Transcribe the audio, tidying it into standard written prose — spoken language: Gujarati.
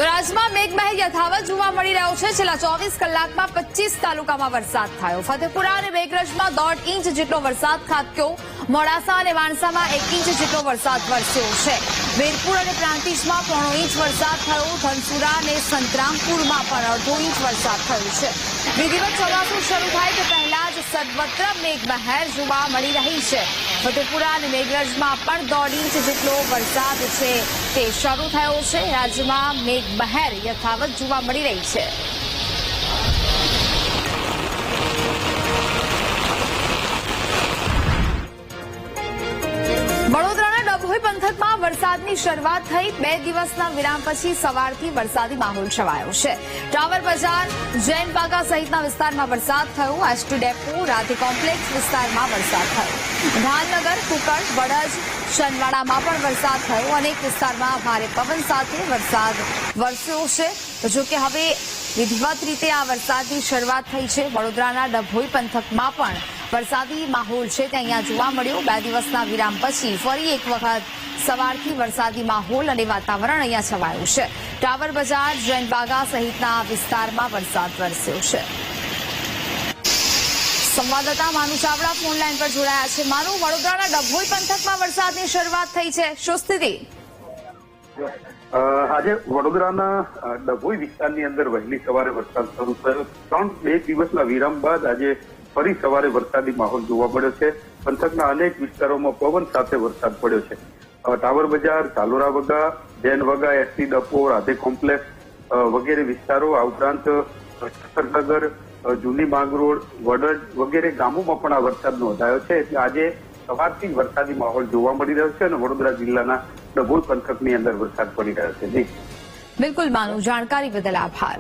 તો રાજ્યમાં મેઘમહેર યથાવત જોવા મળી રહ્યો છે। છેલ્લા 24 કલાકમાં 25 તાલુકામાં વરસાદ થયો। ફતેપુરા અને મેઘરજમાં 1.5 ઇંચ જેટલો વરસાદ ખાબક્યો। મોડાસા અને વાણસામાં 1 ઇંચ જેટલો વરસાદ વરસ્યો છે। વીરપુર અને પ્રાંતિજમાં 1.5 ઇંચ વરસાદ થયો। ધનસુરા અને સંતરામપુરમાં પણ 1.5 ઇંચ વરસાદ થયો છે। વિધિવત ચોમાસું શરૂ થાય તે પહેલા જ સર્વત્ર મેઘમહેર જોવા મળી રહી છે। ફતેપુરા અને મેઘરજમાં પણ 1.5 ઇંચ જેટલો વરસાદ છે તે શરૂ થયો છે। રાજ્યમાં મેઘમહેર યથાવત જોવા મળી રહી છે। વડોદરાના ડભોઈ પંથકમાં વરસાદની શરૂઆત થઈ। 2 દિવસના વિરામ પછી સવારથી વરસાદી માહોલ છવાયો છે। ટાવર બજાર, જૈન બાગા સહિતના વિસ્તારમાં વરસાદ થયો। એસટી ડેપો, રાધે કોમ્પ્લેક્સ વિસ્તારમાં વરસાદ થયો। ધાનનગર, કુકડ, વડજ, શનવાડામાં પણ વરસાદ થયો। અનેક વિસ્તારમાં ભારે પવન સાથે વરસાદ વરસ્યો છે। જોકે હવે વિધિવત રીતે આ વરસાદની શરૂઆત થઈ છે। વડોદરાના ડભોઈ પંથકમાં પણ વરસાદી માહોલ છે તે અહીંયા જોવા મળ્યો। 2 દિવસના વિરામ પછી ફરી એક વખત સવારથી વરસાદી માહોલ અને વાતાવરણ અહીંયા છવાયું છે। ટાવર બજાર, જૈન બાગા સહિતના વિસ્તારમાં વરસાદ વરસ્યો છે। સંવાદદાતા માનુ ચાવડા ફોન લાઈન પર જોડાયા છે। માનુ, વડોદરાના ડભોઈ પંથકમાં વરસાદની શરૂઆત થઈ છે, શું સ્થિતિ? આજે વડોદરાના ડભોઈ વિસ્તારની અંદર વહેલી સવારે વરસાદ શરૂ થયો। 2 દિવસના વિરામ બાદ આજે ફરી સવારે વરસાદી માહોલ જોવા મળ્યો છે। પંથકના અનેક વિસ્તારોમાં પવન સાથે વરસાદ પડ્યો છે। Tower Bazar, Chalora Vaga, Jain Vaga, ST depot, Radhe complex વગેરે વિસ્તારો, આ ઉપરાંત નગર, જૂની માંગરોળ, વડજ વગેરે ગામોમાં પણ આ વરસાદ નોંધાયો છે। એટલે આજે સવારથી વરસાદી માહોલ જોવા મળી રહ્યો છે અને વડોદરા જિલ્લાના ડભોઈ પંથકની અંદર વરસાદ પડી રહ્યો છે। જી બિલકુલ માનુ, જાણકારી બદલ આભાર।